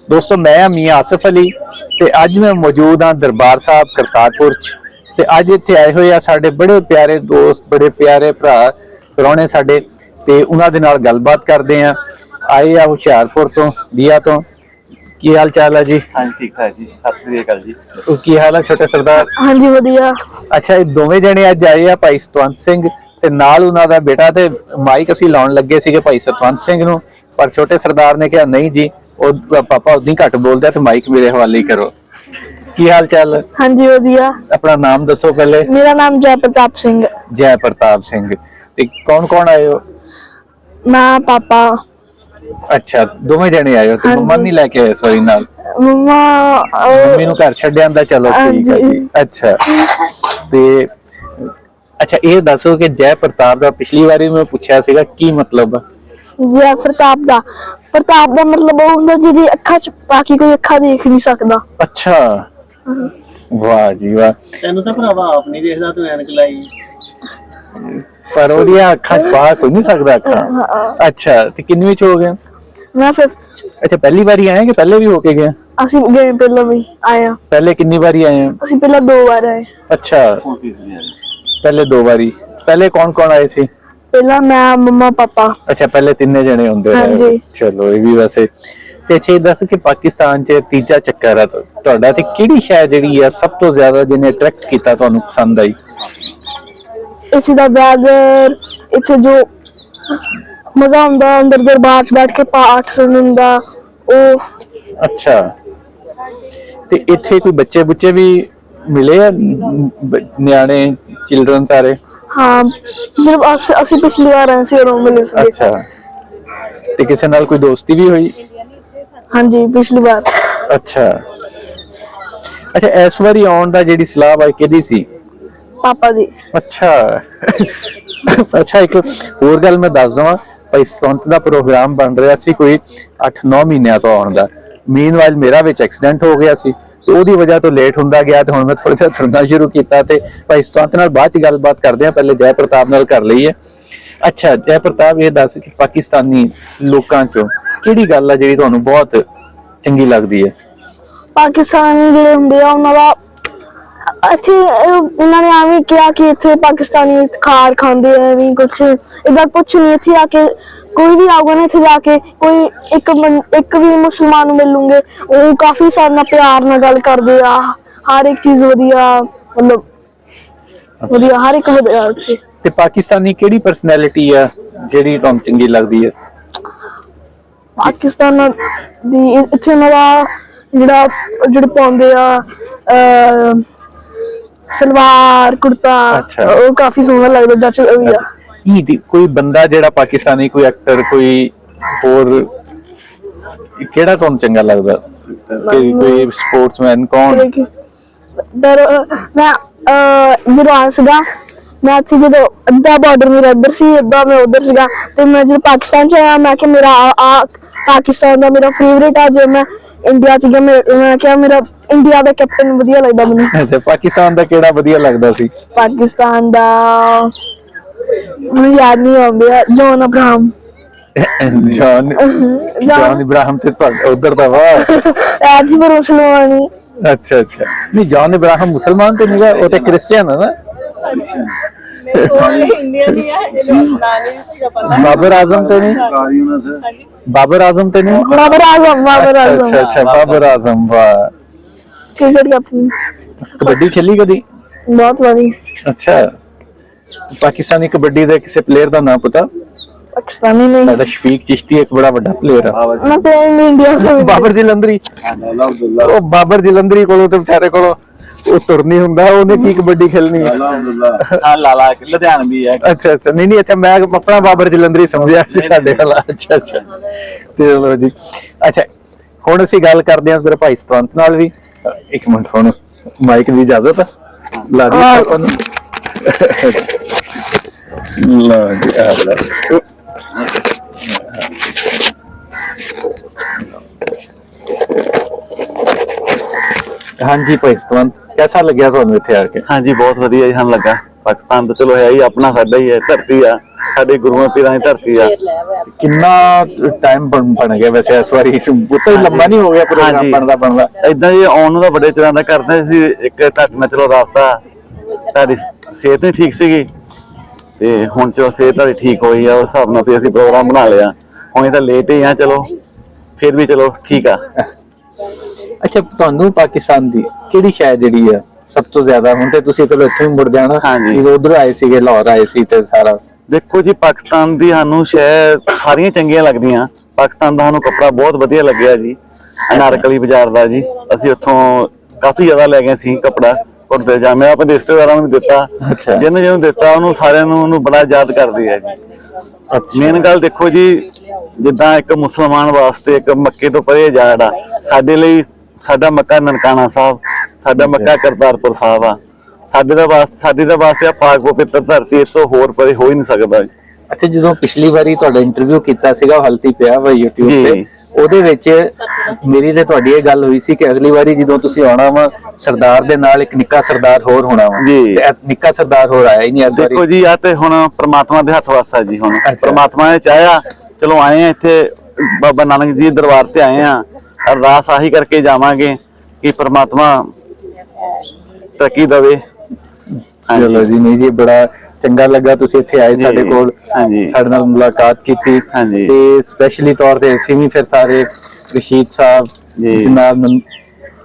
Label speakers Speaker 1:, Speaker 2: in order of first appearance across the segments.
Speaker 1: दोस्तों मैं मियां आसिफ अली ते अज मैं मौजूद हाँ दरबार साहब करतारपुर च ते अज इत्थे आए हुए आ साडे बड़े प्यारे दोस्त बड़े प्यारे भरा प्राहुणे साडे ते उन्हां दे नाल गलबात करदे आ। आए आ हुशियारपुर तो दिया तो की हाल चाल है जी?
Speaker 2: हाँ जी ठीक ठाक जी, सत श्री अकाल जी।
Speaker 1: की हाल है छोटे सरदार?
Speaker 3: हाँ जी वधिया।
Speaker 1: अच्छा ये दोवें जने अज आए आ भाई सतवंत सिंह ते नाल उन्हां दा बेटा ते माइक असीं लाउण लगे सीगे भाई सतवंत सिंह नूं पर छोटे सरदार ने कहा नहीं जी पापा उदी घट बोलते तो माइक मेरे हवाले ही करो। की हाल चाल?
Speaker 3: हाँ जी वधिया।
Speaker 1: अपना नाम दसो पहले।
Speaker 3: मेरा नाम जय प्रताप सिंह।
Speaker 1: जय प्रताप सिंह। ते कौन कौन आए हो?
Speaker 3: मैं पापा।
Speaker 1: अच्छा दोवें जने आए हो ते मम्मा नहीं लेके आए इस वारी नाल?
Speaker 3: मम्मा
Speaker 1: मम्मी नूं घर छड्ड आंदा चलो ठीक है जी। अच्छा ते अच्छा ये दसो कि जय प्रताप दा पिछली बारी मैं पूछा सीगा की मतलब?
Speaker 3: जय प्रताप दा मतलब वो हुंदा जिहदी अखां च बाकी कोई अखां देख नहीं सकदा।
Speaker 1: अच्छा वाह जी वाह।
Speaker 2: तेनू तो भरावा आप नहीं देखदा तू ऐनक लाई
Speaker 1: पर ओदियां अखां च पा कोई नहीं सकदा अखां। अच्छा ते किन्नवीं च हो गए?
Speaker 3: मैं 5th।
Speaker 1: अच्छा पहली बारी आए कि पहले भी होके गए?
Speaker 3: ਅਸੀਂ ਗਏ ਪਹਿਲਾਂ ਵੀ ਆਏ ਆ।
Speaker 1: पहले कितनी बारी आए हैं?
Speaker 3: ਅਸੀਂ ਪਹਿਲਾਂ 2 ਵਾਰ ਆਏ।
Speaker 1: अच्छा पहले 2 बारी। पहले कौन कौन आए थे?
Speaker 3: ਪਹਿਲਾਂ मैं मम्मा पापा।
Speaker 1: अच्छा पहले तिन्ने जने होंदे
Speaker 3: हाँ
Speaker 1: रहे।
Speaker 3: जी।
Speaker 1: चलो ये भी वैसे ते अच्छे दस कि पाकिस्तान च तीजा चक्कर है ਤੁਹਾਡਾ ਤੇ ਕਿਹੜੀ ਸ਼ੈ ਜਿਹੜੀ ਆ ਸਭ ਤੋਂ ਜ਼ਿਆਦਾ ਜਿਹਨੇ ਅਟਰੈਕਟ ਕੀਤਾ ਤੁਹਾਨੂੰ ਪਸੰਦ ਆਈ?
Speaker 3: ਇੱਥੇ ਦਾ ਵੈਦਰ ਇੱਥੇ ਜੋ ਮਜ਼ਾ ਆਉਂਦਾ ਅੰਦਰ ਦਰਬਾਰ ਚ ਬੈਠ ਕੇ ਪਾਠ ਸੁਣਨ ਦਾ ਉਹ।
Speaker 1: ਅੱਛਾ ਤੇ ਇੱਥੇ ਕੋਈ ਬੱਚੇ ਬੁੱਚੇ ਵੀ ਮਿਲੇ ਆ ਨਿਆਣੇ ਚਿਲड्रन ਸਾਰੇ?
Speaker 3: ਹਾਂ ਜਦ ਅਸੀਂ ਪਿਛਲੀ ਵਾਰ ਆਏ ਸੀ ਉਦੋਂ ਮਿਲੇ ਸੀ।
Speaker 1: ਅੱਛਾ ਤੇ ਕਿਸੇ ਨਾਲ ਕੋਈ ਦੋਸਤੀ ਵੀ ਹੋਈ?
Speaker 3: ਹਾਂਜੀ ਪਿਛਲੀ ਵਾਰ।
Speaker 1: ਅੱਛਾ ਅੱਛਾ ਇਸ ਵਾਰੀ ਆਉਣ ਦਾ ਜਿਹੜੀ ਸਲਾਹ ਬਾਈ ਕਿਹਦੀ ਸੀ?
Speaker 3: ਪਾਪਾ ਦੀ।
Speaker 1: ਅੱਛਾ ਅੱਛਾ ਇੱਕ ਹੋਰ ਗੱਲ ਮੈਂ ਦੱਸ ਦਵਾਂ ਭਾਈ ਸਤਵੰਤ ਦਾ ਪ੍ਰੋਗਰਾਮ ਬਣ ਰਿਹਾ ਸੀ ਕੋਈ 8-9 ਮਹੀਨਿਆਂ ਤੋਂ ਆਉਣ ਦਾ। ਮੀਨਵਾਈਲ ਮੇਰਾ ਵਿੱਚ ਐਕਸੀਡੈਂਟ ਹੋ ਗਿਆ ਸੀ ਤੇ ਉਹਦੀ ਵਜ੍ਹਾ ਤੋਂ ਲੇਟ ਹੁੰਦਾ ਗਿਆ ਤੇ ਹੁਣ ਮੈਂ ਥੋੜਾ ਜਿਹਾ ਤੁਰਨਾ ਸ਼ੁਰੂ ਕੀਤਾ ਤੇ ਭਾਈ ਸਤਵੰਤ ਨਾਲ ਬਾਅਦ ਚ ਗੱਲਬਾਤ ਕਰਦੇ ਆ ਪਹਿਲੇ ਜੈ ਪ੍ਰਤਾਪ ਨਾਲ ਕਰ ਲਈਏ। ਅੱਛਾ ਜੈ ਪ੍ਰਤਾਪ ਇਹ ਦੱਸ ਕਿ ਪਾਕਿਸਤਾਨੀ ਲੋਕਾਂ ਚੋਂ ਕਿਹੜੀ ਗੱਲ ਆ ਜਿਹੜੀ ਤੁਹਾਨੂੰ ਬਹੁਤ ਚੰਗੀ ਲੱਗਦੀ ਹੈ?
Speaker 3: ਪਾਕਿਸਤਾਨੀ ਜਿਹੜੇ ਹੁੰਦੇ ਆ ਉਹਨਾਂ ਦਾ ਇੱਥੇ ਇਹਨਾਂ ਨੇ ਐਵੇਂ ਕਿਹਾ ਕਿ ਇੱਥੇ ਪਾਕਿਸਤਾਨੀ ਖਾਰ ਖਾਂਦੇ ਆ ਐਵੇਂ ਕੁਛ ਏਦਾਂ ਕੁਛ ਨਹੀਂ। ਇੱਥੇ ਆ ਕੇ ਕੋਈ ਵੀ ਆਊਗਾ ਨਾ ਇੱਥੇ ਜਾ ਕੇ ਕੋਈ ਇੱਕ ਵੀ ਮੁਸਲਮਾਨ ਨੂੰ ਮਿਲੂਗੇ ਉਹ ਕਾਫੀ ਸਾਡੇ ਨਾਲ ਪਿਆਰ ਨਾਲ ਗੱਲ ਕਰਦੇ ਆ। ਹਰ ਇੱਕ ਚੀਜ਼ ਵਧੀਆ ਮਤਲਬ ਵਧੀਆ ਹਰ ਇੱਕ ਵਧੀਆ ਇੱਥੇ।
Speaker 1: ਤੇ ਪਾਕਿਸਤਾਨੀ ਕਿਹੜੀ ਪਰਸਨੈਲਿਟੀ ਆ ਜਿਹੜੀ ਤੁਹਾਨੂੰ ਚੰਗੀ ਲੱਗਦੀ ਹੈ?
Speaker 3: ਪਾਕਿਸਤਾਨ ਦੀ ਇੱਥੇ ਉਹਨਾਂ ਦਾ ਜਿਹੜੇ ਪਾਉਂਦੇ ਆ ਸਲਵਾਰ ਕੁੜਤਾ ਉਹ ਕਾਫੀ ਸੋਹਣਾ ਲੱਗਦਾ ਵਧੀਆ।
Speaker 1: ਕੋਈ ਬੰਦਾ ਜਿਹੜਾ ਪਾਕਿਸਤਾਨੀ ਕੋਈ ਐਕਟਰ ਕੋਈ ਹੋਰ ਕਿਹੜਾ ਤੁਹਾਨੂੰ ਚੰਗਾ ਲੱਗਦਾ? ਕੋਈ ਸਪੋਰਟਸਮੈਨ ਕੌਣ?
Speaker 3: ਮੈਂ ਜਦੋਂ ਆਇਆ ਸੀਗਾ ਮੈਂ ਇੱਥੇ ਜਦੋਂ ਅੱਧਾ ਬਾਰਡਰ ਮੇਰਾ ਇੱਧਰ ਸੀ ਅੱਧਾ ਮੈਂ ਉੱਧਰ ਸੀਗਾ ਤੇ ਮੈਂ ਜਦੋਂ ਪਾਕਿਸਤਾਨ ਚ ਆਇਆ ਮੈਂ ਕਿਹਾ ਮੇਰਾ ਪਾਕਿਸਤਾਨ ਦਾ ਮੇਰਾ ਫੇਵਰੇਟ ਆ। ਜੇ ਮੈਂ ਇੰਡੀਆ ਚ ਗਿਆ ਮੈਂ ਕਿਹਾ ਮੇਰਾ ਇੰਡੀਆ ਦਾ ਕੈਪਟਨ ਵਧੀਆ ਲੱਗਦਾ ਮੈਨੂੰ।
Speaker 1: ਅੱਛਾ ਪਾਕਿਸਤਾਨ ਦਾ ਕਿਹੜਾ ਵਧੀਆ ਲੱਗਦਾ ਸੀ?
Speaker 3: ਪਾਕਿਸਤਾਨ ਦਾ ਮੈਨੂੰ ਯਾਦ ਨਹੀਂ ਆਉਂਦਾ। John Abraham.
Speaker 1: ਜੌਨ ਇਬਰਾਹਿਮ ਤੇ ਉਧਰ ਦਾ ਵਾ
Speaker 3: ਐਜੀ ਪਰ ਮੁਸਲਮਾਨ ਹੀ।
Speaker 1: अच्छा अच्छा नहीं जॉन इब्राहिम मुसलमान तो नहीं वो तो क्रिश्चियन है ना? बाबर आजम तो नहीं? बाबर आजम तो नहीं?
Speaker 3: बाबर आजम।
Speaker 1: अच्छा अच्छा बाबर आजम वाह।
Speaker 3: Cricket captain.
Speaker 1: कबड्डी खेली कभी?
Speaker 3: बहुत बारी।
Speaker 1: अच्छा पाकिस्तानी कबड्डी दे किसी प्लेयर का नाम पता?
Speaker 3: पाकिस्तानी नहीं।
Speaker 1: साडा शफीक चिश्ती एक बड़ा बड़ा प्लेयर है।
Speaker 3: मैं तो इंडिया से
Speaker 1: बाबर जलंधरी ਉਹ ਬਾਬਰ ਜਲੰਧਰੀ ਕੋਲੋਂ ਤੇ ਵਿਚਾਰੇ ਕੋਲੋਂ ਉਹ ਤੁਰ ਨਹੀਂ ਹੁੰਦਾ ਉਹਨੇ ਕੀ ਕਬੱਡੀ ਖੇਲਣੀ ਹੈ?
Speaker 2: ਲਾਲਾ ਲੁਧਿਆਣਵੀ ਹੈ।
Speaker 1: ਅੱਛਾ ਅੱਛਾ ਨਹੀਂ ਅੱਛਾ ਮੈਂ ਆਪਣਾ ਬਾਬਰ ਜਲੰਧਰੀ ਸਮਝਿਆ ਸੀ ਸਾਡੇ ਵਾਲਾ। ਅੱਛਾ ਅੱਛਾ ਤੇ ਚਲੋ ਜੀ। ਅੱਛਾ ਹੁਣ ਅਸੀਂ ਗੱਲ ਕਰਦੇ ਹਾਂ ਸਿਰਫ ਭਾਈ ਸਤਵੰਤ ਨਾਲ ਵੀ। ਇੱਕ ਮਿੰਟ ਹੁਣ ਮਾਈਕ ਦੀ ਇਜਾਜ਼ਤ ਲਾ ਦੀ ਆਪਾਂ ਨੂੰ। ਲਾ ਜੀ हाँ जी भाई सतवंत कैसा लग्या ਤੁਹਾਨੂੰ ਇੱਥੇ ਆ ਕੇ?
Speaker 2: हाँ जी बहुत वधिया जी ਸਾਨੂੰ ਲੱਗਾ। पाकिस्तान तो चलो है ही अपना साडा ही है धरती आ
Speaker 4: ਸਾਡੇ ਗੁਰੂਆਂ ਪੀਰਾਂ ਦੀ ਧਰਤੀ ਆ।
Speaker 1: ਕਿੰਨਾ ਟਾਈਮ ਬਣ ਗਿਆ ਵੈਸੇ ਇਸ ਵਾਰੀ? ਬਹੁਤਾ ਲੰਬਾ ਨਹੀਂ ਹੋ ਗਿਆ ਪ੍ਰੋਗਰਾਮ ਬਣਦਾ
Speaker 4: ਏਦਾਂ ਜੀ ਆਉਣ ਨੂੰ ਤਾਂ ਬੜੇ ਚਿਰਾਂ ਦਾ ਕਰਦੇ ਸੀ। ਇੱਕ ਤੁਹਾਡੇ ਨਾਲ ਚਲੋ ਰਾਬਤਾ, ਤੁਹਾਡੀ ਸਿਹਤ ਨਹੀਂ ਠੀਕ ਸੀਗੀ ਤੇ ਹੁਣ ਚਲੋ ਸਿਹਤ ਤੁਹਾਡੀ ਠੀਕ ਹੋਈ ਆ, ਉਸ ਹਿਸਾਬ ਨਾਲ ਫਿਰ ਅਸੀਂ ਪ੍ਰੋਗਰਾਮ ਬਣਾ ਲਿਆ। ਹੁਣ ਤਾਂ ਲੇਟ ਹੀ ਆ, ਚਲੋ ਫਿਰ ਵੀ ਚਲੋ ਠੀਕ ਆ।
Speaker 1: ਅੱਛਾ, ਤੁਹਾਨੂੰ ਪਾਕਿਸਤਾਨ ਦੀ ਕਿਹੜੀ ਸ਼ਾਇਦ ਜਿਹੜੀ ਆ ਸਭ ਤੋਂ ਜ਼ਿਆਦਾ? ਹੁਣ ਤੇ ਤੁਸੀਂ ਚਲੋ ਇੱਥੋਂ ਹੀ ਮੁੜ ਜਾਣਾ, ਉਧਰ ਆਏ ਸੀਗੇ, ਲਾਹੌਰ ਆਏ ਸੀ ਤੇ ਸਾਰਾ।
Speaker 4: ਦੇਖੋ ਜੀ, ਪਾਕਿਸਤਾਨ ਦੀ ਸਾਨੂੰ ਸ਼ਹਿਰ ਸਾਰੀਆਂ ਚੰਗੀਆਂ ਲੱਗਦੀਆਂ। ਪਾਕਿਸਤਾਨ ਦਾ ਸਾਨੂੰ ਕੱਪੜਾ ਬਹੁਤ ਵਧੀਆ ਲੱਗਿਆ ਜੀ, ਅਨਾਰਕਲੀ ਬਾਜ਼ਾਰ ਦਾ ਜੀ। ਅਸੀਂ ਉੱਥੋਂ ਕਾਫੀ ਜ਼ਿਆਦਾ ਲੈ ਗਏ ਸੀ ਕੱਪੜਾ, ਕੁੜਤੇ ਪਜਾਮੇ ਆਪਣੇ ਰਿਸ਼ਤੇਦਾਰਾਂ ਨੂੰ ਵੀ ਦਿੱਤਾ। ਜਿਹਨੂੰ ਦਿੱਤਾ ਉਹਨੂੰ ਸਾਰਿਆਂ ਨੂੰ ਉਹਨੂੰ ਬੜਾ ਯਾਦ ਕਰਦੀ ਹੈ ਜੀ। ਮੇਨ ਗੱਲ ਦੇਖੋ ਜੀ, ਜਿੱਦਾਂ ਇੱਕ ਮੁਸਲਮਾਨ ਵਾਸਤੇ ਇੱਕ ਮੱਕੇ ਤੋਂ ਪਰੇ ਜਾੜਾ, ਸਾਡੇ ਲਈ ਸਾਡਾ ਮੱਕਾ ਨਨਕਾਣਾ ਸਾਹਿਬ, ਸਾਡਾ ਮੱਕਾ ਕਰਤਾਰਪੁਰ ਸਾਹਿਬ ਆ। ਸਾਡੇ ਦਾ ਵਾਸਤੇ ਆ ਪਾਕ ਪਵਿੱਤਰ ਧਰਤੀ, ਇਸ ਤੋਂ ਹੋਰ ਪਰੇ ਹੋ ਹੀ ਨਹੀਂ ਸਕਦਾ।
Speaker 1: ਅੱਛਾ, ਜਦੋਂ ਪਿਛਲੀ ਵਾਰੀ ਤੁਹਾਡਾ ਇੰਟਰਵਿਊ ਕੀਤਾ ਸੀਗਾ, ਉਹ ਹਲਤੀ ਪਿਆ ਵਾ YouTube ਤੇ, ਉਹਦੇ ਵਿੱਚ ਮੇਰੀ ਤੇ ਤੁਹਾਡੀ ਇਹ ਗੱਲ ਹੋਈ ਸੀ ਕਿ ਅਗਲੀ ਵਾਰੀ ਜਦੋਂ ਤੁਸੀਂ ਆਉਣਾ ਵਾ, ਸਰਦਾਰ ਦੇ ਨਾਲ ਇੱਕ ਨਿੱਕਾ ਸਰਦਾਰ ਹੋਰ ਹੋਣਾ ਵਾ ਜੀ। ਨਿੱਕਾ ਸਰਦਾਰ ਹੋਰ ਆਇਆ ਹੀ ਨਹੀਂ ਇਸ ਵਾਰੀ।
Speaker 4: ਦੇਖੋ ਜੀ, ਆ ਤੇ ਹੁਣ ਪ੍ਰਮਾਤਮਾ ਦੇ ਹੱਥ ਵਾਸਾ ਜੀ। ਹੁਣ ਪ੍ਰਮਾਤਮਾ ਨੇ ਚਾਹਿਆ, ਚਲੋ ਆਏ ਆ ਇੱਥੇ ਬਾਬਾ ਨਾਨਕ ਜੀ ਦਰਬਾਰ ਤੇ ਆਏ ਆ। ਅਰਦਾਸ ਆਹੀ ਕਰਕੇ ਜਾਵਾਂਗੇ ਕਿ ਪ੍ਰਮਾਤਮਾ ਤਰੱਕੀ ਦੇਵੇ।
Speaker 1: ਚਲੋ ਜੀ, ਨਹੀਂ ਜੀ, ਬੜਾ ਚੰਗਾ ਲੱਗਾ ਤੁਸੀਂ ਇੱਥੇ ਆਏ ਸਾਡੇ ਕੋਲ, ਸਾਡੇ ਨਾਲ ਮੁਲਾਕਾਤ ਕੀਤੀ ਤੇ ਸਪੈਸ਼ਲੀ ਤੌਰ ਤੇ ਅਸੀਂ ਵੀ ਫਿਰ ਸਾਰੇ ਰਸ਼ੀਦ ਸਾਹਿਬ, ਜਨਾਬ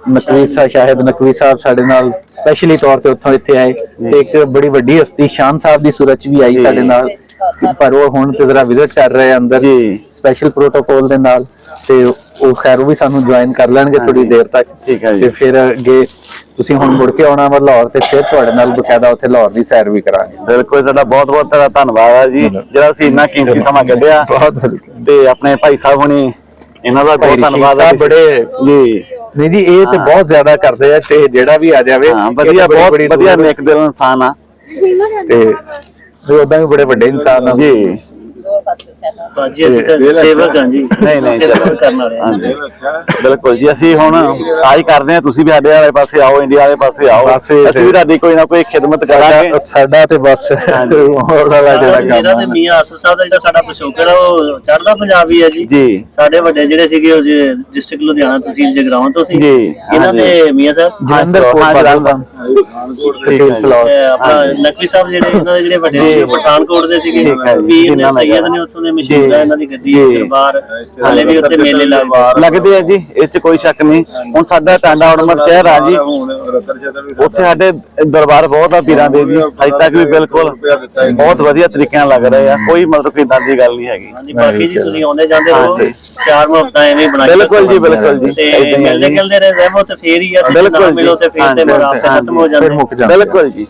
Speaker 1: ਨਕਵੀ ਸਾਹਿਬ, ਸ਼ਾਹਿਦ ਨਕਵੀ ਸਾਹਿਬ ਸਾਡੇ ਨਾਲ ਸਪੈਸ਼ਲੀ ਤੌਰ ਤੇ ਉੱਥੋਂ ਇੱਥੇ ਆਏ ਤੇ ਇੱਕ ਬੜੀ ਵੱਡੀ ਹਸਤੀ ਸ਼ਾਨ ਸਾਹਿਬ ਦੀ ਸੂਰਤ ਵੀ ਆਈ ਸਾਡੇ ਨਾਲ, ਪਰ ਉਹ ਹੁਣ ਤੇ ਜ਼ਰਾ ਵਿਜ਼ਿਟ ਕਰ ਰਹੇ ਅੰਦਰ ਸਪੈਸ਼ਲ ਪ੍ਰੋਟੋਕੋਲ ਦੇ ਨਾਲ, ਤੇ ਉਹ ਖੈਰ ਉਹ ਵੀ ਸਾਨੂੰ ਜੁਆਇਨ ਕਰ ਲੈਣਗੇ ਥੋੜੀ ਦੇਰ ਤੱਕ।
Speaker 4: ਠੀਕ ਹੈ ਜੀ।
Speaker 1: ਤੇ ਫਿਰ ਅੱਗੇ ਤੁਸੀਂ ਹੁਣ ਮੁੜ ਕੇ ਆਉਣਾ ਵਾ ਲਾਹੌਰ, ਤੇ ਫਿਰ ਤੁਹਾਡੇ ਨਾਲ ਬਕਾਇਦਾ ਉੱਥੇ ਲਾਹੌਰ ਦੀ ਸੈਰ ਵੀ ਕਰਾਂਗੇ।
Speaker 4: ਬਿਲਕੁਲ, ਤੁਹਾਡਾ ਬਹੁਤ ਬਹੁਤ ਧੰਨਵਾਦ ਆ ਜੀ, ਜਿਹੜਾ ਅਸੀਂ ਇੰਨਾ ਕੀਮਤੀ ਸਮਾਂ ਕੱਢਿਆ। ਤੇ ਆਪਣੇ ਭਾਈ ਸਾਹਿਬ ਹੁਣੀ, ਇਹਨਾਂ ਦਾ ਬਹੁਤ ਧੰਨਵਾਦ ਆ।
Speaker 1: ਬੜੇ ਜੀ, ਨਹੀਂ ਜੀ, ਇਹ ਤੇ ਬਹੁਤ ਜ਼ਿਆਦਾ ਕਰਦੇ ਆ, ਤੇ ਜਿਹੜਾ ਵੀ ਆ ਜਾਵੇ
Speaker 4: ਵਧੀਆ, ਬਹੁਤ ਵਧੀਆ ਨੇਕ ਦਿਲ ਇਨਸਾਨ ਆ
Speaker 1: ਤੇ ਉਦਾਂ ਵੀ ਬੜੇ ਵੱਡੇ ਇਨਸਾਨ ਆ ਜੀ।
Speaker 2: ਬਾਜੀ ਅਸੀਂ ਤਾਂ ਸੇਵਕ ਹਾਂ ਜੀ।
Speaker 4: ਨਹੀਂ ਚਲੋ
Speaker 2: ਕਰਨ ਵਾਲੇ ਹਾਂ ਜੀ,
Speaker 4: ਬਿਲਕੁਲ ਜੀ। ਅਸੀਂ ਹੁਣ ਆਹੀ ਕਰਦੇ ਹਾਂ, ਤੁਸੀਂ ਵੀ ਸਾਡੇ ਵਾਲੇ ਪਾਸੇ ਆਓ, ਇੰਡੀਆ ਵਾਲੇ ਪਾਸੇ ਆਓ, ਅਸੀਂ ਵੀ ਤੁਹਾਡੀ ਕੋਈ ਨਾ ਕੋਈ ਖਿਦਮਤ ਕਰਾਂਗੇ।
Speaker 1: ਸਾਡਾ ਤੇ ਬਸ ਹੋਰ ਵਾਲਾ ਜਿਹੜਾ
Speaker 2: ਮੇਰਾ ਤੇ ਮੀਆਂ ਆਸਫ ਸਾਹਿਬ ਦਾ ਜਿਹੜਾ ਸਾਡਾ ਪਿਛੋਕੜ ਆ, ਉਹ ਚੜ੍ਹਦਾ ਪੰਜਾਬੀ ਹੈ ਜੀ। ਸਾਡੇ ਵੱਡੇ ਜਿਹੜੇ ਸੀਗੇ ਉਹ ਡਿਸਟ੍ਰਿਕਟ ਲੁਧਿਆਣਾ, ਤਹਿਸੀਲ ਜਗਰਾਉਂ ਤੋਂ ਸੀ। ਇਹਨਾਂ ਦੇ ਮੀਆਂ ਸਾਹਿਬ
Speaker 1: ਜਲੰਧਰ ਤਹਿਸੀਲ ਫਲੋਰ।
Speaker 2: ਆਪਣਾ ਨਕਵੀ ਸਾਹਿਬ ਜਿਹੜੇ ਇਹਨਾਂ ਦੇ ਜਿਹੜੇ ਵੱਡੇ ਸੀ ਪਠਾਨਕੋਟ ਦੇ ਸੀਗੇ, ਪੀਰ ਨੇ ਸੈਯਦ ਨੇ ਉੱਥੋਂ ਦੇ ਮਸ਼ਹੂਰ ਆ, ਇਹਨਾਂ ਦੀ ਗੱਦੀ ਦਰਬਾਰ ਹਾਲੇ ਵੀ ਉੱਥੇ ਮੇਲੇ
Speaker 4: ਲੱਗਦੇ ਆ ਜੀ, ਇਹ ਚ ਕੋਈ ਸ਼ੱਕ ਨਹੀਂ। ਹੁਣ ਸਾਡਾ ਟਾਂਡਾ ਉੜਮਰ ਸ਼ਹਿਰ ਆ ਜੀ, ਉੱਥੇ ਸਾਡੇ ਦਰਬਾਰ ਬਹੁਤ ਆ ਪੀਰਾਂ ਦੇ ਜੀ, ਅਜੇ ਤੱਕ ਵੀ ਬਿਲਕੁਲ ਬਹੁਤ ਵਧੀਆ ਤਰੀਕੇ ਨਾਲ ਲੱਗ ਰਹੇ ਆ, ਕੋਈ ਮਤਲਬ ਕਿ ਇਦਾਂ ਦੀ ਗੱਲ ਨਹੀਂ ਹੈਗੀ।
Speaker 2: ਬਾਕੀ ਜੀ ਤੁਸੀਂ ਆਉਂਦੇ ਜਾਂਦੇ ਰਹੋ, ਚਾਰ ਮੁਹੱਬਤਾਂ ਐਵੇਂ ਬਣਾਈ।
Speaker 4: ਬਿਲਕੁਲ ਜੀ, ਬਿਲਕੁਲ ਜੀ,
Speaker 2: ਤੇ ਮਿਲਦੇ ਗਿਲਦੇ ਰਹੋ ਤੇ ਫੇਰ ਹੀ ਆ, ਬਿਲਕੁਲ ਮਿਲੋ ਤੇ ਫੇਰ ਤੇ ਮੁਰਾਦ ਖਤਮ ਹੋ ਜਾਂਦੇ।
Speaker 4: ਬਿਲਕੁਲ ਜੀ,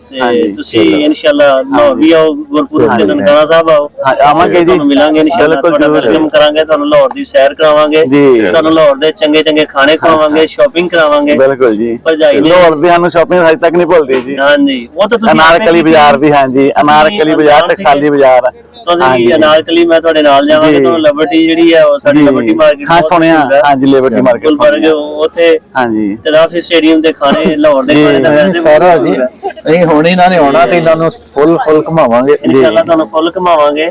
Speaker 2: ਤੁਸੀਂ ਇਨਸ਼ਾਅੱਲਾ ਲਾਹੌਰ ਵੀ ਆਓ, ਗੁਰਪੁਰਬ ਤੇ ਨਨਕਾਣਾ ਸਾਹਿਬ ਆਓ,
Speaker 4: ਆਵਾਂਗੇ ਜੀ,
Speaker 2: ਮਿਲਾਂਗੇ ਇਨਸ਼ਾਅੱਲਾ, ਤੁਹਾਡਾ ਵੈਲਕਮ ਕਰਾਂਗੇ, ਤੁਹਾਨੂੰ ਲਾਹੌਰ ਦੀ ਸੈਰ ਕਰਾਵਾਂਗੇ, ਤੁਹਾਨੂੰ ਲਾਹੌਰ ਦੇ ਚੰਗੇ ਚੰਗੇ ਖਾਣੇ ਖਵਾਵਾਂਗੇ, ਸ਼ਾਪਿੰਗ ਕਰਾਵਾਂਗੇ।
Speaker 4: ਬਿਲਕੁਲ ਜੀ,
Speaker 2: ਭਰਜਾਈ ਨੇ
Speaker 4: ਲਾਹੌਰ ਦੀ ਸਾਨੂੰ ਸ਼ਾਪਿੰਗ ਹਜੇ ਤੱਕ ਨਹੀਂ ਭੁੱਲਦੀ ਜੀ।
Speaker 2: ਹਾਂਜੀ, ਉਹ ਤਾਂ ਤੁਸੀਂ
Speaker 4: ਅਨਾਰਕਲੀ ਬਾਜ਼ਾਰ ਦੀ, ਹਾਂਜੀ ਅਨਾਰਕਲੀ ਬਾਜ਼ਾਰ, ਟਕਸਾਲੀ ਬਾਜ਼ਾਰ।
Speaker 2: ਤੁਸੀਂ ਅਨਾਰਕਲੀ ਮੈਂ ਤੁਹਾਡੇ ਨਾਲ ਜਾਵਾਂਗੇ, ਤੁਹਾਨੂੰ ਲਿਬਰਟੀ ਜਿਹੜੀ ਆ ਉਹ ਸਾਡੀ ਲਿਬਰਟੀ ਮਾਰਕੀਟ,
Speaker 4: ਹਾਂ ਸੁਣਿਆ, ਹਾਂਜੀ ਲਿਬਰਟੀ ਮਾਰਕੀਟ
Speaker 2: ਗੁਲਬਰਗ ਉੱਥੇ,
Speaker 4: ਹਾਂਜੀ
Speaker 2: ਤਰਾਫੀ ਸਟੇਡੀਅਮ ਦੇ ਖਾਣੇ, ਲਾਹੌਰ ਦੇ ਖਾਣੇ ਦਾ ਵੈਸੇ
Speaker 1: ਸਾਰਾ ਜੀ। ਨਹੀਂ ਹੁਣ ਇਹਨਾਂ ਨੇ ਆਉਣਾ ਤੇ ਇਹਨਾਂ ਨੂੰ ਫੁੱਲ ਘੁਮਾਵਾਂਗੇ
Speaker 2: ਇਨਸ਼ਾਅੱਲਾ, ਤੁਹਾਨੂੰ ਫੁੱਲ ਘੁਮਾਵਾਂਗੇ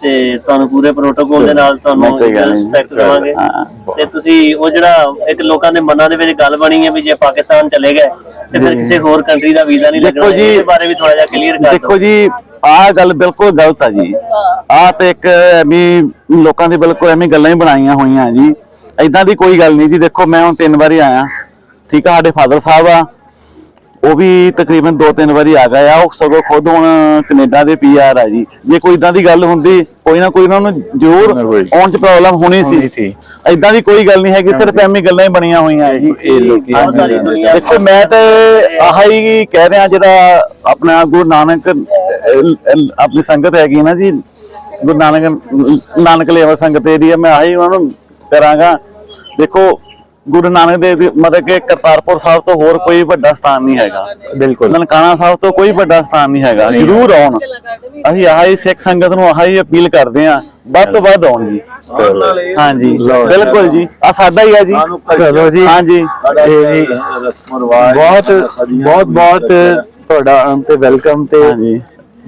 Speaker 2: ਤੇ ਤੁਹਾਨੂੰ ਪੂਰੇ ਪ੍ਰੋਟੋਕੋਲ ਦੇ ਨਾਲ ਤੁਹਾਨੂੰ ਰਿਸਪੈਕਟ ਦੇਵਾਂਗੇ। ਤੇ ਤੁਸੀਂ ਉਹ ਜਿਹੜਾ ਇੱਕ ਲੋਕਾਂ ਦੇ ਮਨਾਂ ਦੇ ਵਿੱਚ ਗੱਲ ਬਣੀ ਹੈ ਵੀ ਜੇ ਪਾਕਿਸਤਾਨ ਚਲੇ ਗਏ ਤੇ ਫਿਰ ਕਿਸੇ ਹੋਰ ਕੰਟਰੀ ਦਾ ਵੀਜ਼ਾ ਨਹੀਂ ਲੱਗਣਾ, ਇਸ ਬਾਰੇ ਵੀ ਥੋੜਾ ਜਿਹਾ ਕਲੀਅਰ ਕਰ ਦਿਓ।
Speaker 4: ਦੇਖੋ ਜੀ, ਆਹ ਗੱਲ ਬਿਲਕੁਲ ਗਲਤ ਆ ਜੀ। ਆਹ ਤੇ ਇੱਕ ਐਵੇਂ ਲੋਕਾਂ ਦੇ ਬਿਲਕੁਲ ਐਵੇਂ ਗੱਲਾਂ ਹੀ ਬਣਾਈਆਂ ਹੋਈਆਂ ਜੀ, ਏਦਾਂ ਦੀ ਕੋਈ ਗੱਲ ਨਹੀਂ ਜੀ। ਦੇਖੋ ਮੈਂ ਹੁਣ 3 ਵਾਰੀ ਆਇਆ, ਠੀਕ ਆ, ਸਾਡੇ ਫਾਦਰ ਸਾਹਿਬ ਆ, ਉਹ ਵੀ ਤਕਰੀਬਨ 2-3 ਵਾਰੀ ਆ ਗਏ ਆ, ਉਹ ਸਗੋਂ ਖੁਦ ਹੁਣ ਕੈਨੇਡਾ ਦੇ PR ਆ ਜੀ। ਜੇ ਕੋਈ ਇਦਾਂ ਦੀ ਗੱਲ ਹੁੰਦੀ, ਕੋਈ ਨਾ ਕੋਈ ਉਹਨਾਂ ਨੂੰ ਜ਼ਰੂਰ ਆਉਣ 'ਚ ਪ੍ਰੋਬਲਮ ਹੋਣੀ ਸੀ। ਏਦਾਂ ਦੀ ਕੋਈ ਗੱਲ ਨਹੀਂ ਹੈਗੀ, ਸਿਰਫ ਐਵੇਂ ਗੱਲਾਂ ਹੀ ਬਣੀਆਂ ਹੋਈਆਂ ਜੀ ਇਹ ਲੋਕੀ। ਦੇਖੋ ਮੈਂ ਤੇ ਆਹ ਹੀ ਕਹਿ ਰਿਹਾ, ਜਿਹੜਾ ਆਪਣਾ ਗੁਰੂ ਨਾਨਕ ਆਪਣੀ ਸੰਗਤ ਹੈਗੀ ਨਾ ਜੀ, ਗੁਰੂ ਨਾਨਕ ਲੇਵਾ ਸੰਗਤ ਜਿਹੜੀ ਹੈ, ਮੈਂ ਆਹੀ ਉਹਨਾਂ ਨੂੰ ਕਰਾਂਗਾ। ਦੇਖੋ ਗੁਰੂ ਨਾਨਕ ਦੇਵ ਦੀ ਮਤਲਬ ਕਿ ਕਰਤਾਰਪੁਰ ਸਾਹਿਬ ਤੋਂ ਹੋਰ ਕੋਈ ਵੱਡਾ ਸਥਾਨ ਨਹੀਂ ਹੈਗਾ, ਬਿਲਕੁਲ ਨਨਕਾਣਾ ਸਾਹਿਬ ਤੋਂ ਕੋਈ ਵੱਡਾ ਸਥਾਨ ਨਹੀਂ ਹੈਗਾ। ਜ਼ਰੂਰ ਆਉਣ, ਅਸੀਂ ਆਹੀ ਸਿੱਖ ਸੰਗਤ ਨੂੰ ਆਹੀ ਅਪੀਲ ਕਰਦੇ ਹਾਂ, ਵੱਧ ਤੋਂ ਵੱਧ ਆਉਣ ਜੀ। ਹਾਂਜੀ ਬਿਲਕੁਲ ਜੀ, ਆ ਸਾਡਾ ਹੀ ਆ ਜੀ।
Speaker 1: ਚਲੋ ਜੀ,
Speaker 4: ਹਾਂਜੀ
Speaker 1: ਬਹੁਤ ਤੁਹਾਡਾ ਤੇ ਵੈਲਕਮ। ਤੇ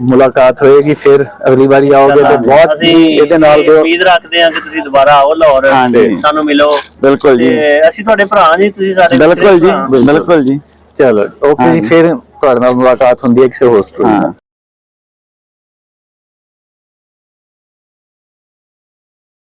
Speaker 1: ਮੁਲਾਕਾਤ ਹੋਏਗੀ, ਫਿਰ ਅਗਲੀ ਵਾਰੀ ਆਓਗੇ ਤੇ ਬਹੁਤ
Speaker 2: ਅਸੀਂ
Speaker 1: ਇਹਦੇ ਨਾਲ
Speaker 2: ਇਹ ਉਮੀਦ ਰੱਖਦੇ ਹਾਂ ਕਿ ਤੁਸੀਂ ਦੁਬਾਰਾ ਆਓ ਲਾਹੌਰ,
Speaker 4: ਹਾਂਜੀ।
Speaker 2: ਸਾਨੂੰ ਮਿਲੋ।
Speaker 4: ਬਿਲਕੁਲ ਜੀ,
Speaker 2: ਤੇ ਅਸੀਂ ਤੁਹਾਡੇ ਭਰਾ ਜੀ, ਤੁਸੀਂ ਸਾਡੇ
Speaker 4: ਬਿਲਕੁਲ ਜੀ,
Speaker 2: ਭਰਾ।
Speaker 4: ਬਿਲਕੁਲ ਜੀ।
Speaker 1: ਚਲੋ ਓਕੇ ਜੀ, ਫਿਰ ਤੁਹਾਡੇ ਨਾਲ ਮੁਲਾਕਾਤ ਹੁੰਦੀ ਹੈ ਕਿਸੇ ਹੋਰ ਸਟੋਰੀ ਨਾਲ।